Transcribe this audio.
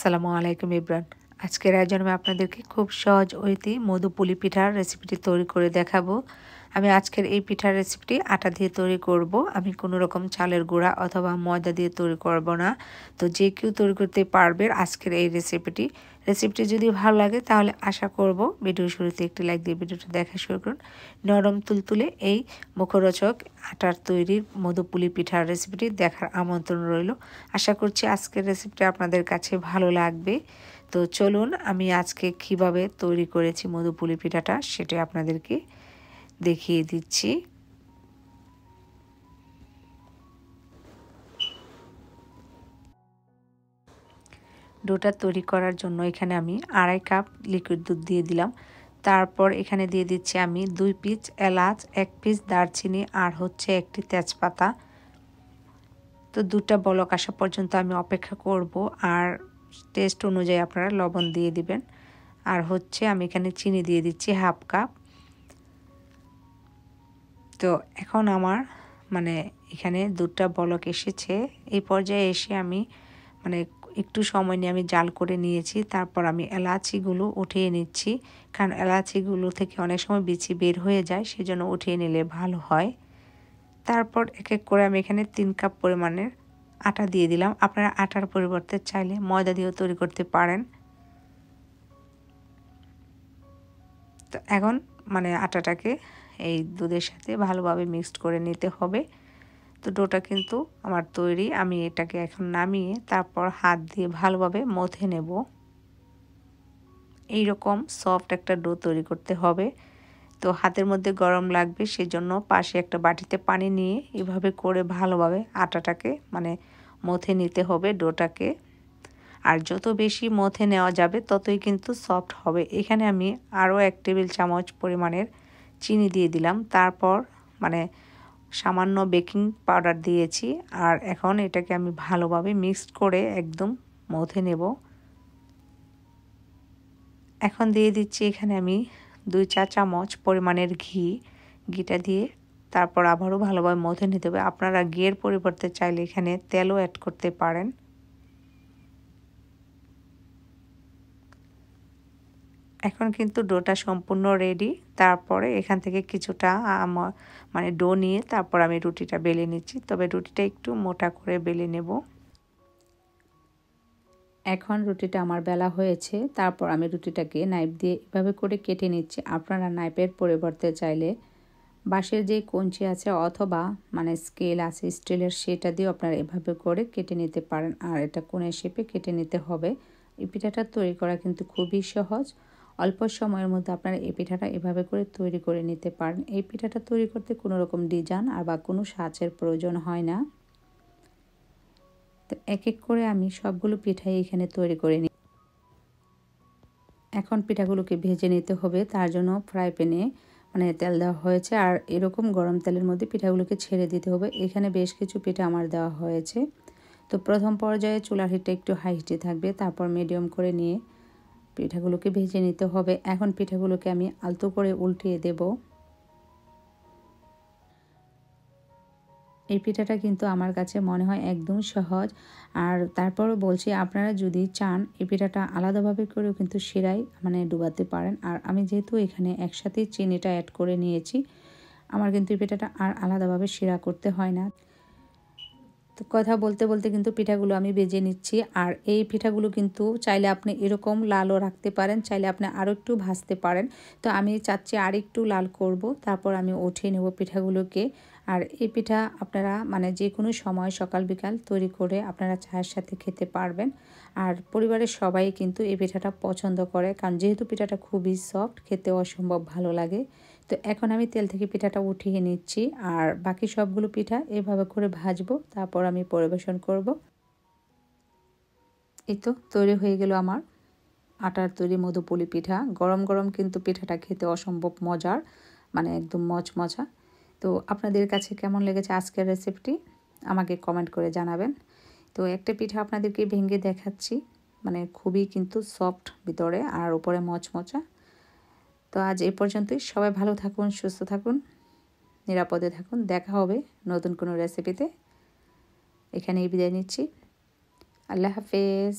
আসসালামু আলাইকুম ইব্রান। আজকের আয়োজনে আমি আপনাদেরকে খুব সহজ ওয়েতে মধু পুলি পিঠার রেসিপিটি তৈরি করে দেখাবো। আমি আজকের এই পিঠার রেসিপিটি আটা দিয়ে তৈরি করব। আমি কোনো রকম চালের গুঁড়া অথবা ময়দা দিয়ে তৈরি করব না। তো যে কেউ তৈরি করতে পারবে আজকের এই রেসিপিটি। রেসিপিটি যদি ভালো লাগে তাহলে আশা করব ভিডিও শুরুতে একটি লাইক দিয়ে ভিডিওটি দেখা শুরু করুন। নরম তুলতুলে এই মুখরোচক আটার তৈরির মধু পুলি পিঠার রেসিপিটি দেখার আমন্ত্রণ রইল। আশা করছি আজকের রেসিপিটি আপনাদের কাছে ভালো লাগবে। তো চলুন আমি আজকে কিভাবে তৈরি করেছি মধু পুলি পিঠাটা সেটা আপনাদেরকে দেখিয়ে দিচ্ছি। ডোটা তৈরি করার জন্য এখানে আমি 2.5 কাপ লিকুইড দুধ দিয়ে দিলাম। তারপর এখানে দিয়ে দিচ্ছি আমি 2 পিস এলাচ, 1 পিস দারচিনি আর হচ্ছে একটি তেজপাতা। তো দুধটা বলক আসা পর্যন্ত আমি অপেক্ষা করব আর টেস্ট অনুযায়ী আপনারা লবণ দিয়ে দিবেন। আর হচ্ছে আমি এখানে চিনি দিয়ে দিচ্ছি 1/2 কাপ। তো এখন আমার এখানে দুধটা বলক এসেছে। এই পর্যায়ে এসে আমি একটু সময় নিয়ে আমি জাল করে নিয়েছি। তারপর আমি এলাচিগুলো উঠিয়ে নিচ্ছি, কারণ এলাচিগুলো থেকে অনেক সময় বিচি বের হয়ে যায়, সেজন্য উঠিয়ে নিলে ভালো হয়। তারপর এক এক করে আমি এখানে 3 কাপ পরিমাণের আটা দিয়ে দিলাম। আপনারা আটার পরিবর্তে চাইলে ময়দা দিয়েও তৈরি করতে পারেন। তো এখন আটাটাকে এই দুধের সাথে ভালোভাবে মিক্সড করে নিতে হবে। তো ডোটা কিন্তু আমার তৈরি। আমি এটাকে এখন নামিয়ে তারপর হাত দিয়ে ভালোভাবে মথে নেব। এইরকম সফট একটা ডো তৈরি করতে হবে। তো হাতের মধ্যে গরম লাগবে, সেজন্য পাশে একটা বাটিতে পানি নিয়ে এভাবে করে ভালোভাবে আটাটাকে মথে নিতে হবে ডোটাকে। আর যত বেশি মথে নেওয়া যাবে ততই কিন্তু সফট হবে। এখানে আমি আরও 1 টেবিল চামচ পরিমাণের চিনি দিয়ে দিলাম। তারপর সামান্য বেকিং পাউডার দিয়েছি। আর এখন এটাকে আমি ভালোভাবে মিক্সড করে একদম মথে নেব। এখন দিয়ে দিচ্ছি এখানে আমি 2 চা চামচ পরিমাণের ঘিটা দিয়ে তারপর আবারও ভালোভাবে মথে নিতে হবে। আপনারা ঘিয়ের পরিবর্তে চাইলে এখানে তেলও অ্যাড করতে পারেন। এখন কিন্তু ডোটা সম্পূর্ণ রেডি। তারপরে এখান থেকে কিছুটা ডো নিয়ে তারপর আমি রুটিটা বেলে নিচ্ছি। তবে রুটিটা একটু মোটা করে বেলে নেব। এখন রুটিটা আমার বেলা হয়েছে। তারপর আমি রুটিটাকে নাইফ দিয়ে এভাবে করে কেটে নিচ্ছি। আপনারা নাইফের পরিবর্তে চাইলে বাঁশের যে কঞ্চি আছে অথবা স্কেল আছে স্টিলের, সেটা দিয়েও আপনারা এভাবে করে কেটে নিতে পারেন। আর এটা কোণের শেপে কেটে নিতে হবে। এই পিঠাটা তৈরি করা কিন্তু খুবই সহজ। অল্প সময়ের মধ্যে আপনারা এই পিঠাটা এভাবে করে তৈরি করে নিতে পারেন। এই পিঠাটা তৈরি করতে কোনো রকম ডিজাইন আর বা কোনো সাজের প্রয়োজন হয় না। তো এক এক করে আমি সবগুলো পিঠাই এখানে তৈরি করে নিই। এখন পিঠাগুলোকে ভেজে নিতে হবে। তার জন্য ফ্রাই প্যানে তেল দেওয়া হয়েছে আর এরকম গরম তেলের মধ্যে পিঠাগুলোকে ছেড়ে দিতে হবে। এখানে বেশ কিছু পিঠা আমার দেওয়া হয়েছে। তো প্রথম পর্যায়ে চুলার হিটটা একটু হাই হিটে থাকবে, তারপর মিডিয়াম করে নিয়ে পিঠাগুলোকে ভেজে নিতে হবে। এখন পিঠাগুলোকে আমি আলতো করে উল্টিয়ে দেব। এই পিঠাটা কিন্তু আমার কাছে মনে হয় একদম সহজ। আর তারপরও বলছি, আপনারা যদি চান এই পিঠাটা আলাদাভাবে করেও কিন্তু শিরায় ডুবাতে পারেন। আর আমি যেহেতু এখানে একসাথে চিনিটা অ্যাড করে নিয়েছি, আমার কিন্তু এই পিঠাটা আর আলাদাভাবে শিরা করতে হয় না। তো কথা বলতে বলতে কিন্তু পিঠাগুলো আমি ভেজে নিচ্ছি। আর এই পিঠাগুলো কিন্তু চাইলে আপনি এরকম লালও রাখতে পারেন, চাইলে আপনি আরও একটু ভাজতে পারেন। তো আমি চাচ্ছি আর একটু লাল করব, তারপর আমি উঠিয়ে নেব পিঠাগুলোকে। আর এই পিঠা আপনারা যে কোনো সময় সকাল বিকাল তৈরি করে আপনারা চায়ের সাথে খেতে পারবেন। আর পরিবারের সবাই কিন্তু এই পিঠাটা পছন্দ করে, কারণ যেহেতু পিঠাটা খুবই সফট, খেতে অসম্ভব ভালো লাগে। তো এখন আমি তেল থেকে পিঠাটা উঠিয়ে নিচ্ছি আর বাকি সবগুলো পিঠা এভাবে করে ভাজবো, তারপর আমি পরিবেশন করব। এই তো তৈরি হয়ে গেল আমার আটার তৈরি মধুপুলি পিঠা। গরম গরম কিন্তু পিঠাটা খেতে অসম্ভব মজার, একদম মচমচা। তো আপনাদের কাছে কেমন লেগেছে আজকের রেসিপিটি আমাকে কমেন্ট করে জানাবেন। তো একটা পিঠা আপনাদেরকে ভেঙে দেখাচ্ছি, খুবই কিন্তু সফট ভিতরে আর উপরে মচমচা। তো আজ এই পর্যন্তই। সবাই ভালো থাকুন, সুস্থ থাকুন, নিরাপদে থাকুন। দেখা হবে নতুন কোনো রেসিপিতে। এখানেই বিদায় নিচ্ছি। আল্লাহ হাফেজ।